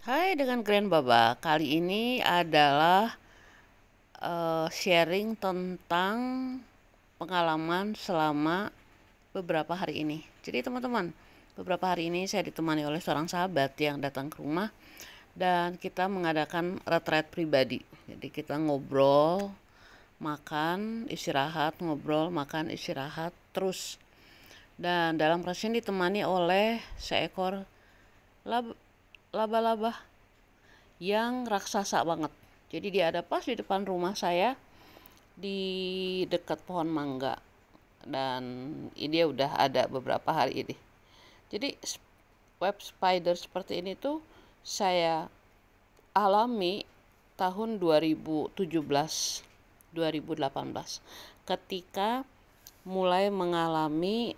Hai dengan Grand Baba, kali ini adalah sharing tentang pengalaman selama beberapa hari ini. Jadi teman-teman, beberapa hari ini saya ditemani oleh seorang sahabat yang datang ke rumah dan kita mengadakan retreat pribadi. Jadi kita ngobrol, makan, istirahat, ngobrol, makan, istirahat terus. Dan dalam proses ini ditemani oleh seekor laba-laba yang raksasa banget. Jadi dia ada pas di depan rumah saya di dekat pohon mangga, dan ini udah ada beberapa hari ini. Jadi web spider seperti ini tuh saya alami tahun 2017 2018 ketika mulai mengalami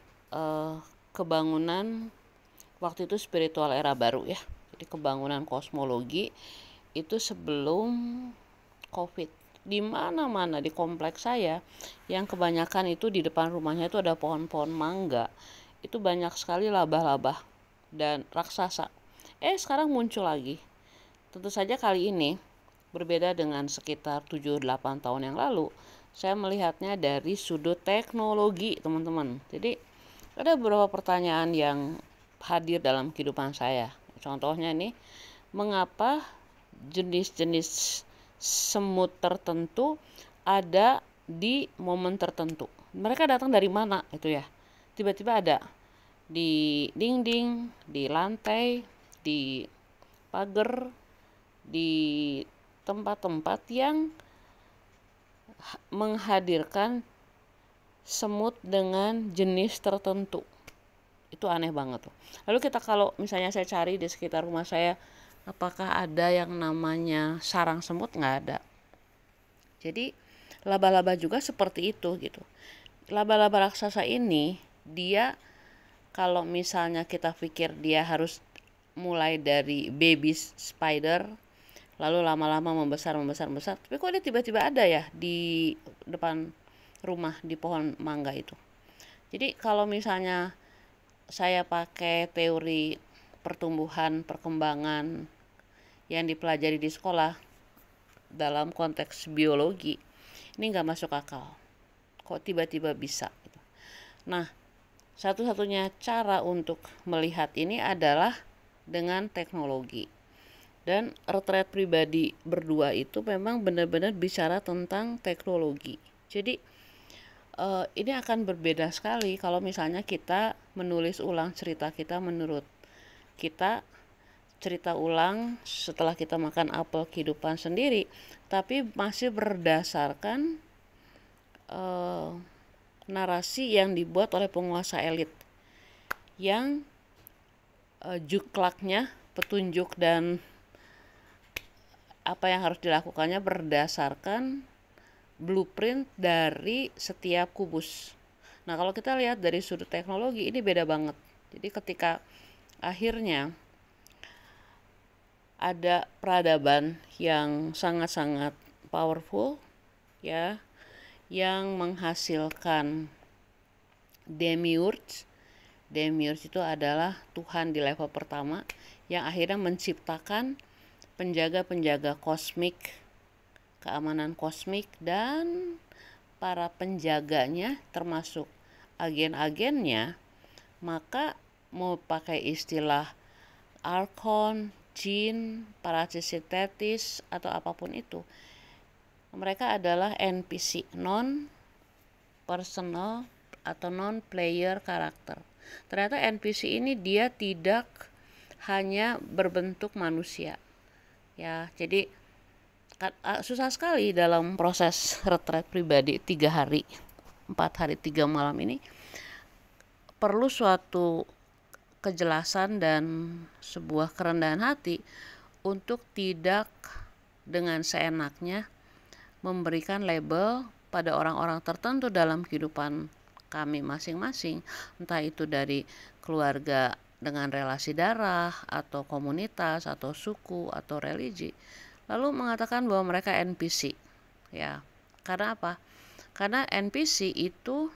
kebangunan. Waktu itu spiritual era baru ya, jadi kebangunan kosmologi itu sebelum COVID. Di mana-mana di kompleks saya yang kebanyakan itu di depan rumahnya itu ada pohon-pohon mangga, itu banyak sekali laba-laba dan raksasa. Sekarang muncul lagi. Tentu saja kali ini berbeda dengan sekitar 7-8 tahun yang lalu. Saya melihatnya dari sudut teknologi, teman-teman. Jadi ada beberapa pertanyaan yang hadir dalam kehidupan saya. Contohnya nih, mengapa jenis-jenis semut tertentu ada di momen tertentu? Mereka datang dari mana itu ya? Tiba-tiba ada di dinding, di lantai, di pagar, di tempat-tempat yang menghadirkan semut dengan jenis tertentu. Itu aneh banget tuh. Lalu kita kalau misalnya saya cari di sekitar rumah saya, apakah ada yang namanya sarang semut? Nggak ada. Jadi laba-laba juga seperti itu gitu. Laba-laba raksasa ini dia, kalau misalnya kita pikir dia harus mulai dari baby spider lalu lama-lama membesar, tapi kok dia tiba-tiba ada ya di depan rumah di pohon mangga itu. Jadi kalau misalnya saya pakai teori pertumbuhan perkembangan yang dipelajari di sekolah dalam konteks biologi, ini nggak masuk akal. Kok tiba-tiba bisa? Nah, satu-satunya cara untuk melihat ini adalah dengan teknologi. Dan retreat pribadi berdua itu memang benar-benar bicara tentang teknologi. Jadi ini akan berbeda sekali kalau misalnya kita menulis ulang cerita kita menurut kita, cerita ulang setelah kita makan apel kehidupan sendiri, tapi masih berdasarkan narasi yang dibuat oleh penguasa elit yang juklaknya, petunjuk dan apa yang harus dilakukannya berdasarkan blueprint dari setiap kubus. Nah, kalau kita lihat dari sudut teknologi ini beda banget. Jadi ketika akhirnya ada peradaban yang sangat-sangat powerful ya, yang menghasilkan demiurge. Demiurge itu adalah Tuhan di level pertama yang akhirnya menciptakan penjaga-penjaga kosmik, keamanan kosmik, dan para penjaganya termasuk agen-agennya. Maka mau pakai istilah arkon, jin, parasitetis atau apapun itu, mereka adalah NPC, non personal atau non player karakter. Ternyata NPC ini dia tidak hanya berbentuk manusia ya. Jadi susah sekali dalam proses retreat pribadi 3 hari 4 hari 3 malam ini, perlu suatu kejelasan dan sebuah kerendahan hati untuk tidak dengan seenaknya memberikan label pada orang-orang tertentu dalam kehidupan kami masing-masing, entah itu dari keluarga dengan relasi darah atau komunitas atau suku atau religi, lalu mengatakan bahwa mereka NPC ya. Karena apa? Karena NPC itu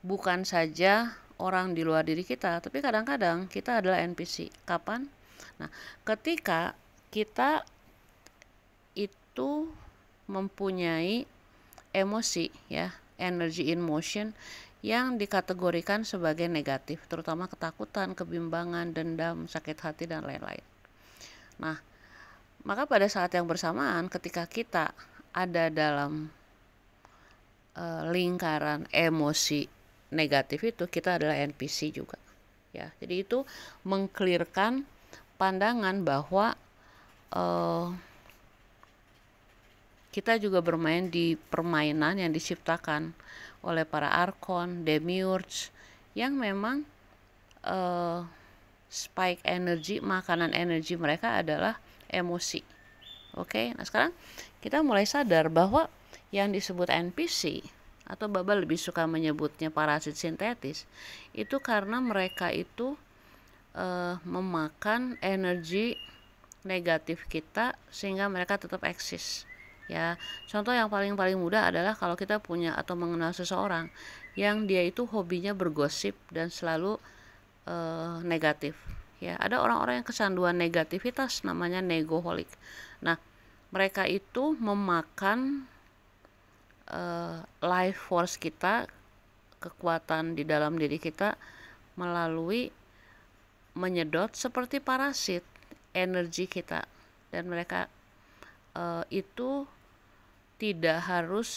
bukan saja orang di luar diri kita, tapi kadang-kadang kita adalah NPC. Kapan? Nah, ketika kita itu mempunyai emosi ya, energy in motion yang dikategorikan sebagai negatif, terutama ketakutan, kebimbangan, dendam, sakit hati, dan lain-lain. Nah, maka pada saat yang bersamaan ketika kita ada dalam lingkaran emosi negatif itu, kita adalah NPC juga ya. Jadi itu mengklirkan pandangan bahwa kita juga bermain di permainan yang diciptakan oleh para arkon, demiurge, yang memang spike energi, makanan energi mereka adalah emosi. Oke, nah sekarang kita mulai sadar bahwa yang disebut NPC, atau Baba lebih suka menyebutnya parasit sintetis, itu karena mereka itu memakan energi negatif kita sehingga mereka tetap eksis. Ya, contoh yang paling mudah adalah kalau kita punya atau mengenal seseorang yang dia itu hobinya bergosip dan selalu negatif. Ya, ada orang-orang yang kecanduan negativitas, namanya negoholik. Nah, mereka itu memakan life force kita, kekuatan di dalam diri kita, melalui menyedot seperti parasit energi kita, dan mereka itu tidak harus,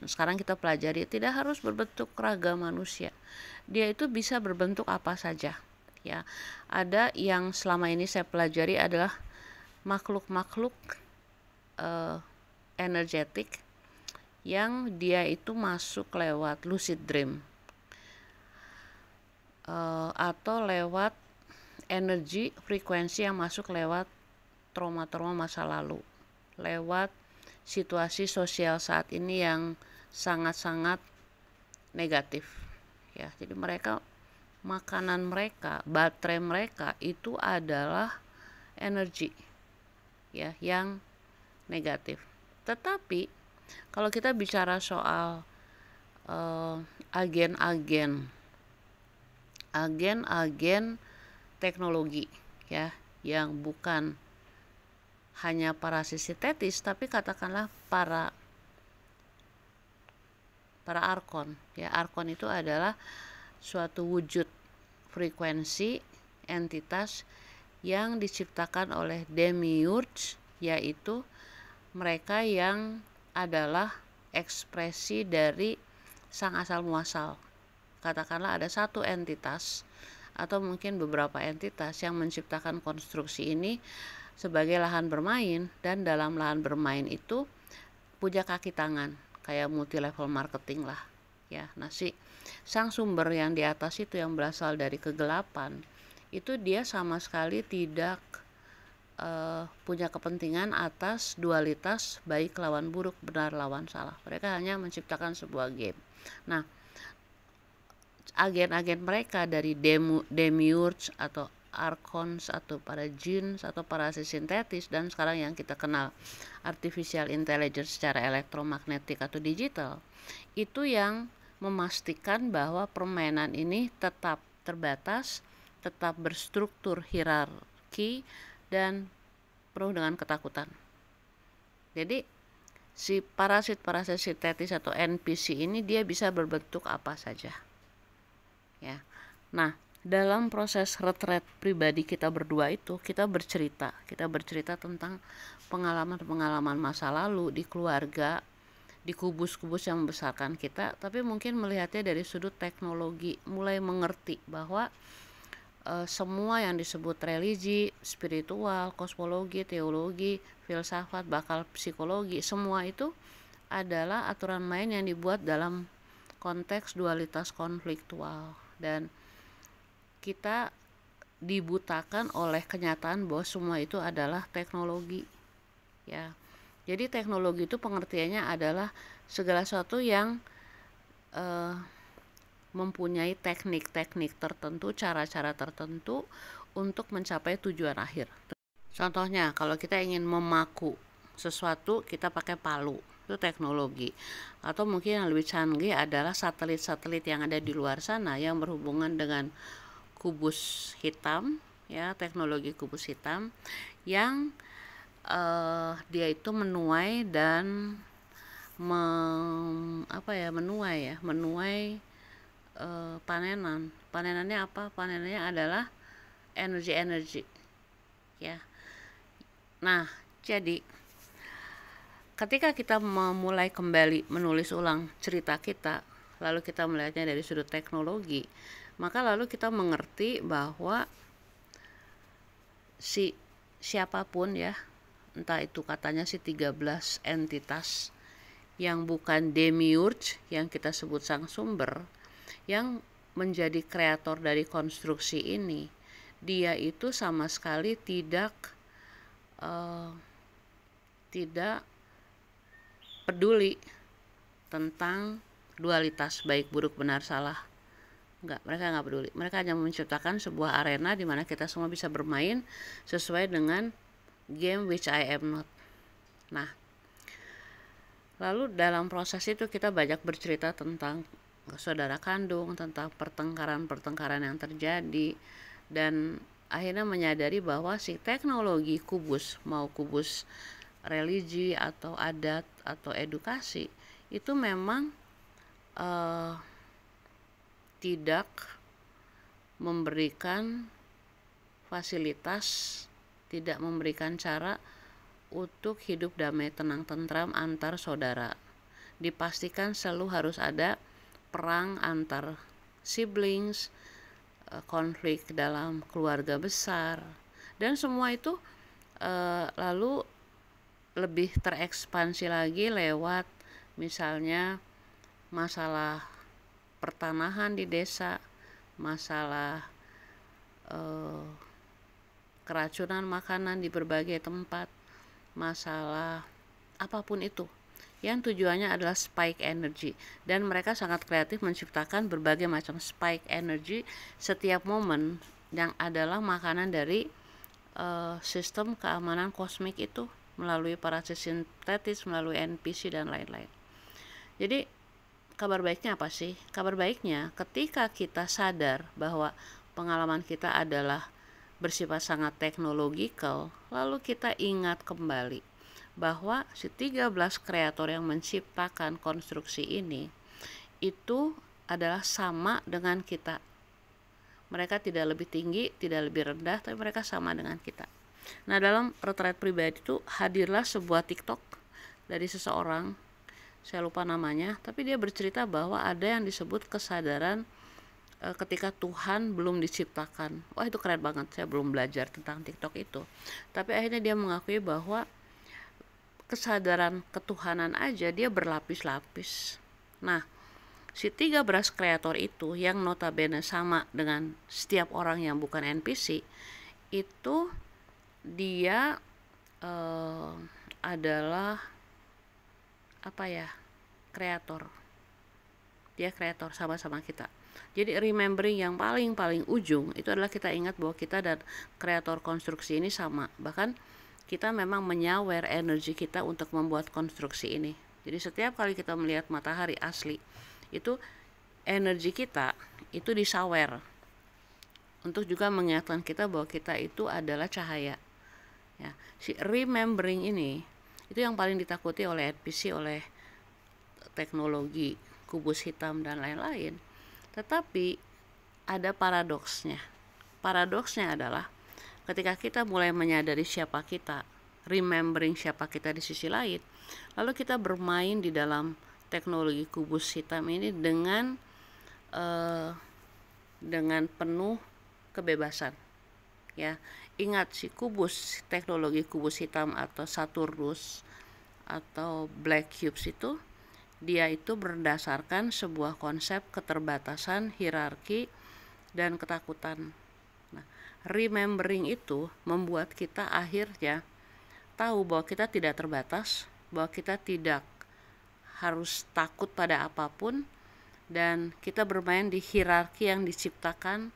sekarang kita pelajari, tidak harus berbentuk raga manusia. Dia itu bisa berbentuk apa saja ya. Ada yang selama ini saya pelajari adalah makhluk-makhluk energetik yang dia itu masuk lewat lucid dream atau lewat energi frekuensi yang masuk lewat trauma-trauma masa lalu, lewat situasi sosial saat ini yang sangat-sangat negatif ya. Jadi mereka, makanan mereka, baterai mereka itu adalah energi ya yang negatif. Tetapi kalau kita bicara soal agen-agen teknologi ya, yang bukan hanya parasit sintetis, tapi katakanlah para arkon ya. Arkon itu adalah suatu wujud frekuensi entitas yang diciptakan oleh demiurge, yaitu mereka yang adalah ekspresi dari sang asal muasal. Katakanlah ada satu entitas atau mungkin beberapa entitas yang menciptakan konstruksi ini sebagai lahan bermain, dan dalam lahan bermain itu punya kaki tangan, kayak multi level marketing lah ya. Nah, sang sumber yang di atas itu yang berasal dari kegelapan itu, dia sama sekali tidak punya kepentingan atas dualitas baik lawan buruk, benar lawan salah. Mereka hanya menciptakan sebuah game. Nah, agen-agen mereka dari demiurge atau archons atau para jin atau parasit sintetis, dan sekarang yang kita kenal artificial intelligence secara elektromagnetik atau digital, itu yang memastikan bahwa permainan ini tetap terbatas, tetap berstruktur hierarki, dan penuh dengan ketakutan. Jadi si parasit sintetis atau NPC ini dia bisa berbentuk apa saja ya. Nah, dalam proses retret pribadi kita berdua itu, kita bercerita tentang pengalaman masa lalu di keluarga, di kubus-kubus yang membesarkan kita, tapi mungkin melihatnya dari sudut teknologi, mulai mengerti bahwa semua yang disebut religi, spiritual, kosmologi, teologi, filsafat, bakal psikologi, semua itu adalah aturan main yang dibuat dalam konteks dualitas konfliktual, dan kita dibutakan oleh kenyataan bahwa semua itu adalah teknologi ya. Jadi teknologi itu pengertiannya adalah segala sesuatu yang mempunyai teknik-teknik tertentu, cara-cara tertentu untuk mencapai tujuan akhir. Contohnya, kalau kita ingin memaku sesuatu, kita pakai palu, itu teknologi. Atau mungkin yang lebih canggih adalah satelit-satelit yang ada di luar sana yang berhubungan dengan kubus hitam ya, teknologi kubus hitam yang dia itu menuai dan menuai panenan. Panenannya apa? Panenannya adalah energi ya. Nah, jadi ketika kita memulai kembali menulis ulang cerita kita, lalu kita melihatnya dari sudut teknologi, maka lalu kita mengerti bahwa siapapun ya, entah itu katanya 13 entitas yang bukan demiurge yang kita sebut sang sumber, yang menjadi kreator dari konstruksi ini, dia itu sama sekali tidak peduli tentang dualitas baik buruk benar salah. Mereka nggak peduli. Mereka hanya menciptakan sebuah arena di mana kita semua bisa bermain sesuai dengan game which I am not. Nah, lalu dalam proses itu kita banyak bercerita tentang saudara kandung, tentang pertengkaran yang terjadi, dan akhirnya menyadari bahwa si teknologi kubus, mau kubus religi atau adat atau edukasi, itu memang tidak memberikan fasilitas, tidak memberikan cara untuk hidup damai, tenang, tentram antar saudara. Dipastikan selalu harus ada perang antar siblings, konflik dalam keluarga besar, dan semua itu lalu lebih terekspansi lagi lewat misalnya masalah pertanahan di desa, masalah keracunan makanan di berbagai tempat, masalah apapun itu yang tujuannya adalah spike energy, dan mereka sangat kreatif menciptakan berbagai macam spike energy setiap momen yang adalah makanan dari sistem keamanan kosmik itu melalui parasit sintetis, melalui NPC dan lain-lain. Jadi kabar baiknya apa sih? Kabar baiknya ketika kita sadar bahwa pengalaman kita adalah bersifat sangat teknologikal, lalu kita ingat kembali bahwa si 13 kreator yang menciptakan konstruksi ini itu adalah sama dengan kita. Mereka tidak lebih tinggi, tidak lebih rendah, tapi mereka sama dengan kita. Nah, dalam retreat pribadi itu hadirlah sebuah TikTok dari seseorang, saya lupa namanya, tapi dia bercerita bahwa ada yang disebut kesadaran ketika Tuhan belum diciptakan. Wah, itu keren banget. Saya belum belajar tentang TikTok itu, tapi akhirnya dia mengakui bahwa kesadaran ketuhanan aja dia berlapis-lapis. Nah, si 13 kreator itu yang notabene sama dengan setiap orang yang bukan NPC, itu dia adalah kreator. Dia kreator sama-sama kita. Jadi remembering yang paling ujung itu adalah kita ingat bahwa kita dan kreator konstruksi ini sama. Bahkan kita memang menyawer energi kita untuk membuat konstruksi ini. Jadi setiap kali kita melihat matahari asli, itu energi kita itu disawer untuk juga mengingatkan kita bahwa kita itu adalah cahaya. Ya, si remembering ini itu yang paling ditakuti oleh NPC, oleh teknologi kubus hitam dan lain-lain. Tetapi ada paradoksnya. Paradoksnya adalah ketika kita mulai menyadari siapa kita, remembering siapa kita di sisi lain, lalu kita bermain di dalam teknologi kubus hitam ini dengan penuh kebebasan. Ya, ingat si kubus, teknologi kubus hitam atau Saturnus atau Black Cubes itu, dia itu berdasarkan sebuah konsep keterbatasan, hierarki, dan ketakutan. Nah, remembering itu membuat kita akhirnya tahu bahwa kita tidak terbatas, bahwa kita tidak harus takut pada apapun, dan kita bermain di hierarki yang diciptakan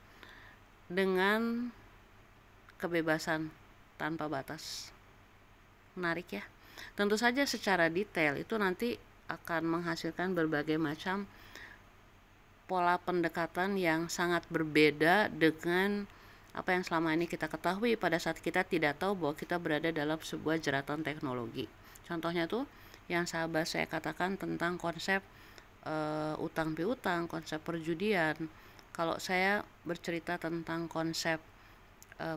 dengan kebebasan tanpa batas. Menarik ya. Tentu saja secara detail itu nanti akan menghasilkan berbagai macam pola pendekatan yang sangat berbeda dengan apa yang selama ini kita ketahui pada saat kita tidak tahu bahwa kita berada dalam sebuah jeratan teknologi. Contohnya tuh yang sahabat saya katakan tentang konsep utang piutang, konsep perjudian. Kalau saya bercerita tentang konsep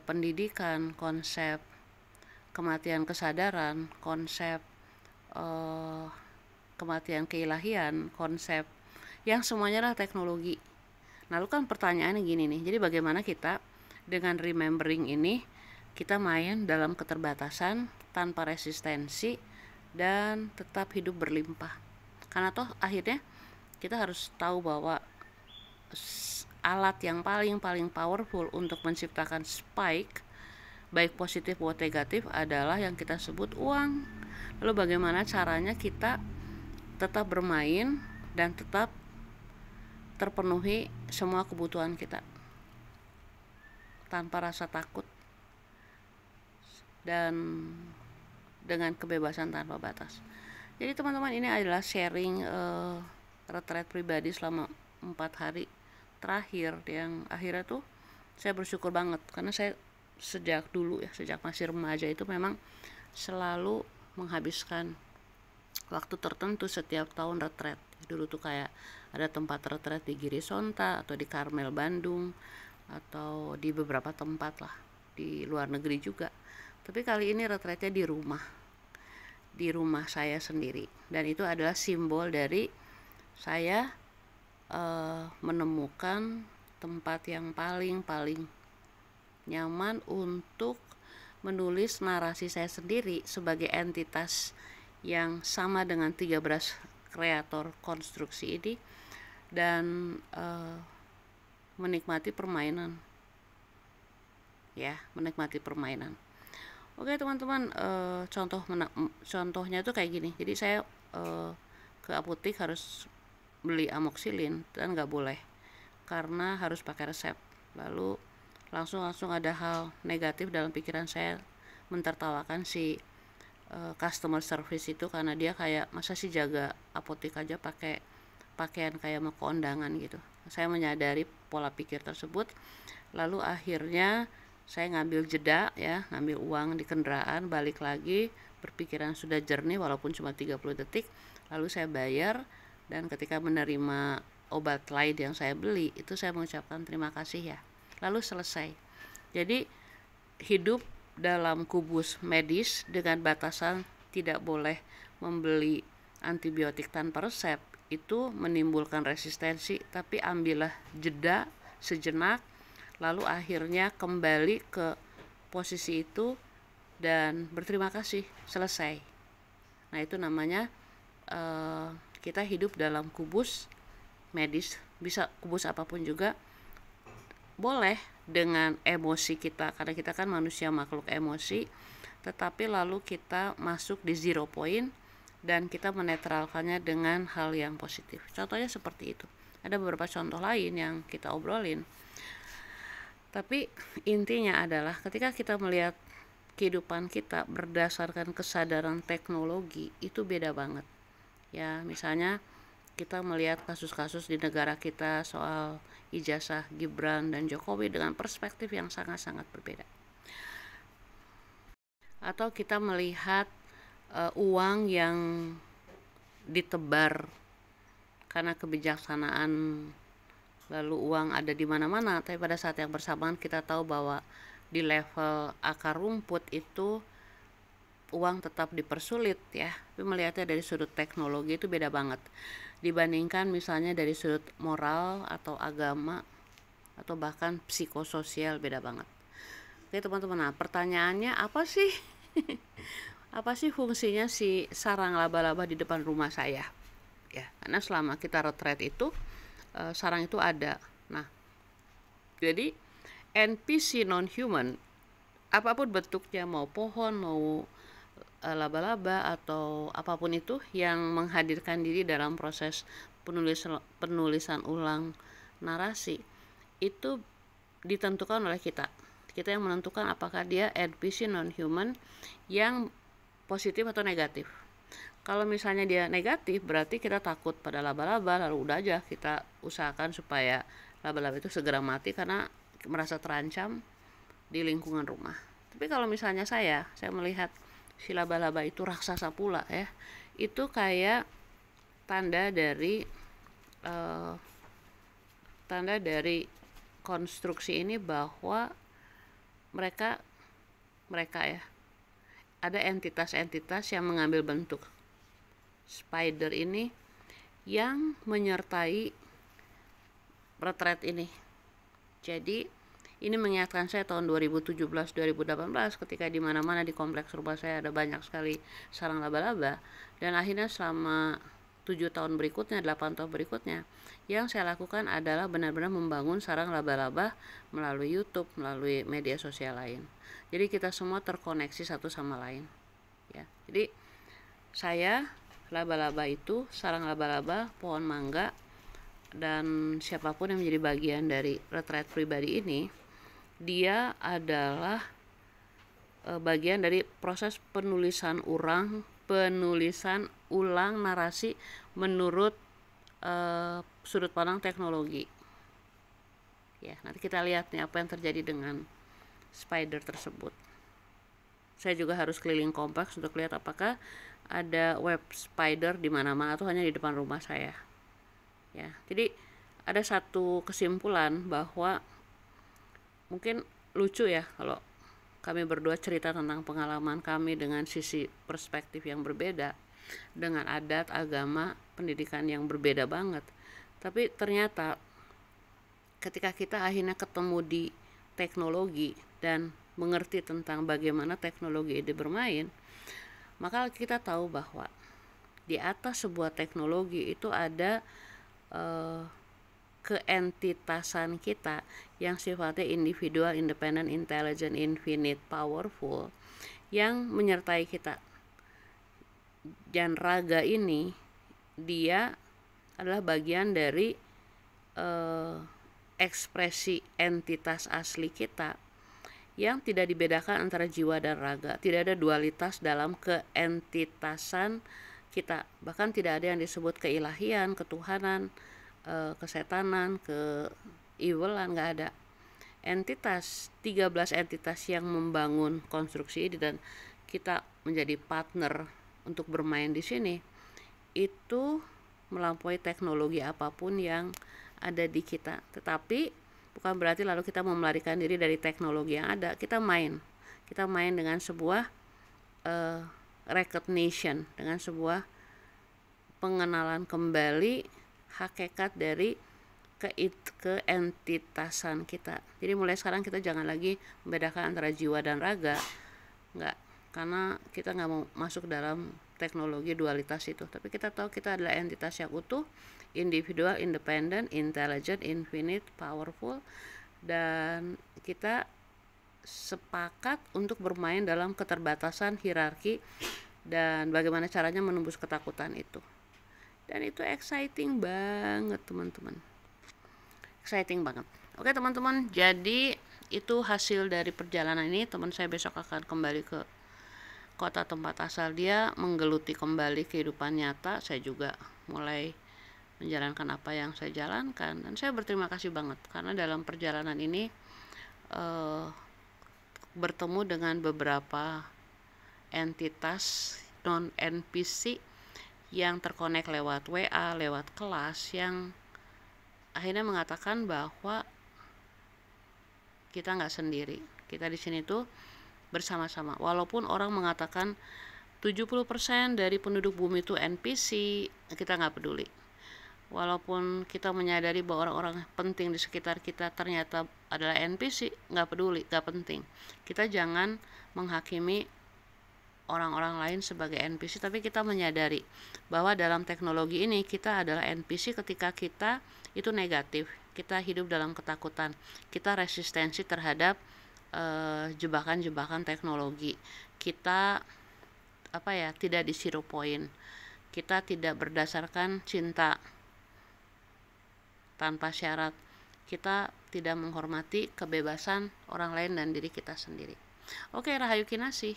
pendidikan, konsep kematian kesadaran, konsep kematian keilahian, konsep yang semuanya adalah teknologi. Lalu kan pertanyaannya gini nih, jadi bagaimana kita dengan remembering ini kita main dalam keterbatasan tanpa resistensi dan tetap hidup berlimpah. Karena toh akhirnya kita harus tahu bahwa alat yang paling powerful untuk menciptakan spike baik positif maupun negatif adalah yang kita sebut uang. Lalu bagaimana caranya kita tetap bermain dan tetap terpenuhi semua kebutuhan kita tanpa rasa takut dan dengan kebebasan tanpa batas. Jadi teman-teman, ini adalah sharing retreat pribadi selama 4 hari terakhir, yang akhirnya tuh saya bersyukur banget karena saya sejak dulu ya, sejak masih remaja itu memang selalu menghabiskan waktu tertentu setiap tahun retreat. Dulu tuh kayak ada tempat retreat di Giri Sonta atau di Karmel Bandung atau di beberapa tempat lah di luar negeri juga. Tapi kali ini retreatnya di rumah saya sendiri, dan itu adalah simbol dari saya menemukan tempat yang paling nyaman untuk menulis narasi saya sendiri sebagai entitas yang sama dengan 13 kreator konstruksi ini, dan menikmati permainan ya, menikmati permainan. Oke teman-teman, contohnya tuh kayak gini. Jadi saya ke apotek harus beli amoxilin dan nggak boleh karena harus pakai resep. Lalu langsung ada hal negatif dalam pikiran saya, mentertawakan si customer service itu, karena dia kayak masa sih jaga apotek aja pakai pakaian kayak mau kondangan gitu. Saya menyadari pola pikir tersebut, lalu akhirnya saya ngambil jeda ya, ngambil uang di kendaraan, balik lagi, berpikiran sudah jernih walaupun cuma 30 detik, lalu saya bayar, dan ketika menerima obat lain yang saya beli, itu saya mengucapkan terima kasih ya, lalu selesai. Jadi hidup dalam kubus medis dengan batasan tidak boleh membeli antibiotik tanpa resep itu menimbulkan resistensi, tapi ambillah jeda sejenak, lalu akhirnya kembali ke posisi itu dan berterima kasih, selesai. Nah itu namanya kita hidup dalam kubus medis, bisa kubus apapun juga boleh, dengan emosi kita, karena kita kan manusia makhluk emosi, tetapi lalu kita masuk di zero point dan kita menetralkannya dengan hal yang positif. Contohnya seperti itu. Ada beberapa contoh lain yang kita obrolin. Tapi intinya adalah ketika kita melihat kehidupan kita berdasarkan kesadaran teknologi, itu beda banget. Ya, misalnya kita melihat kasus-kasus di negara kita soal ijazah Gibran dan Jokowi dengan perspektif yang sangat-sangat berbeda. Atau kita melihat uang yang ditebar karena kebijaksanaan, lalu uang ada di mana-mana, tapi pada saat yang bersamaan kita tahu bahwa di level akar rumput itu uang tetap dipersulit ya. Tapi melihatnya dari sudut teknologi itu beda banget dibandingkan misalnya dari sudut moral atau agama atau bahkan psikososial, beda banget. Oke teman-teman, nah pertanyaannya apa sih apa sih fungsinya si sarang laba-laba di depan rumah saya ya? Karena selama kita retreat itu sarang itu ada. Nah jadi NPC non-human apapun bentuknya, mau pohon, mau laba-laba atau apapun itu yang menghadirkan diri dalam proses penulisan ulang narasi, itu ditentukan oleh kita yang menentukan apakah dia NPC non-human yang positif atau negatif. Kalau misalnya dia negatif, berarti kita takut pada laba-laba, lalu udah aja kita usahakan supaya laba-laba itu segera mati karena merasa terancam. di lingkungan rumah. Tapi kalau misalnya saya melihat si laba-laba itu raksasa pula ya, itu kayak tanda dari konstruksi ini bahwa mereka ya ada entitas-entitas yang mengambil bentuk spider ini yang menyertai retret ini. Jadi ini mengingatkan saya tahun 2017-2018 ketika di mana-mana di kompleks rumah saya ada banyak sekali sarang laba-laba, dan akhirnya selama 7 tahun berikutnya, 8 tahun berikutnya, yang saya lakukan adalah benar-benar membangun sarang laba-laba melalui YouTube, melalui media sosial lain. Jadi kita semua terkoneksi satu sama lain ya. Jadi saya, laba-laba itu, sarang laba-laba, pohon mangga, dan siapapun yang menjadi bagian dari retret pribadi ini, dia adalah bagian dari proses penulisan ulang narasi menurut sudut pandang teknologi ya. Nanti kita lihat nih apa yang terjadi dengan spider tersebut. Saya juga harus keliling kompleks untuk lihat apakah ada web spider di mana-mana atau hanya di depan rumah saya ya. Jadi ada satu kesimpulan bahwa mungkin lucu ya kalau kami berdua cerita tentang pengalaman kami dengan sisi perspektif yang berbeda, dengan adat, agama, pendidikan yang berbeda banget. Tapi ternyata ketika kita akhirnya ketemu di teknologi dan mengerti tentang bagaimana teknologi ini bermain, maka kita tahu bahwa di atas sebuah teknologi itu ada keentitasan kita yang sifatnya individual, independent, intelligent, infinite, powerful, yang menyertai kita. Dan raga ini dia adalah bagian dari ekspresi entitas asli kita yang tidak dibedakan antara jiwa dan raga. Tidak ada dualitas dalam keentitasan kita. Bahkan tidak ada yang disebut keilahian, ketuhanan, kesetanan, ke-evilan, nggak ada. 13 entitas yang membangun konstruksi ini dan kita menjadi partner untuk bermain di sini, itu melampaui teknologi apapun yang ada di kita. Tetapi bukan berarti lalu kita melarikan diri dari teknologi yang ada. Kita main dengan sebuah recognition, dengan sebuah pengenalan kembali hakikat dari keentitasan kita. Jadi mulai sekarang kita jangan lagi membedakan antara jiwa dan raga, nggak, karena kita nggak mau masuk dalam teknologi dualitas itu. Tapi kita tahu kita adalah entitas yang utuh, individual, independent, intelligent, infinite, powerful, dan kita sepakat untuk bermain dalam keterbatasan hierarki dan bagaimana caranya menembus ketakutan itu. Dan itu exciting banget teman-teman, exciting banget. Oke teman-teman, jadi itu hasil dari perjalanan ini. Teman saya besok akan kembali ke kota tempat asal dia, menggeluti kembali kehidupan nyata. Saya juga mulai menjalankan apa yang saya jalankan, dan saya berterima kasih banget karena dalam perjalanan ini bertemu dengan beberapa entitas non NPC yang terkonek lewat WA, lewat kelas, yang akhirnya mengatakan bahwa kita nggak sendiri, kita di sini tuh bersama-sama. Walaupun orang mengatakan 70% dari penduduk bumi itu NPC, kita nggak peduli. Walaupun kita menyadari bahwa orang-orang penting di sekitar kita ternyata adalah NPC, nggak peduli, nggak penting. Kita jangan menghakimi orang-orang lain sebagai NPC, tapi kita menyadari bahwa dalam teknologi ini kita adalah NPC ketika kita itu negatif, kita hidup dalam ketakutan, kita resistensi terhadap jebakan-jebakan teknologi, kita tidak di zero point, kita tidak berdasarkan cinta tanpa syarat, kita tidak menghormati kebebasan orang lain dan diri kita sendiri. Oke, Rahayu Kinasih.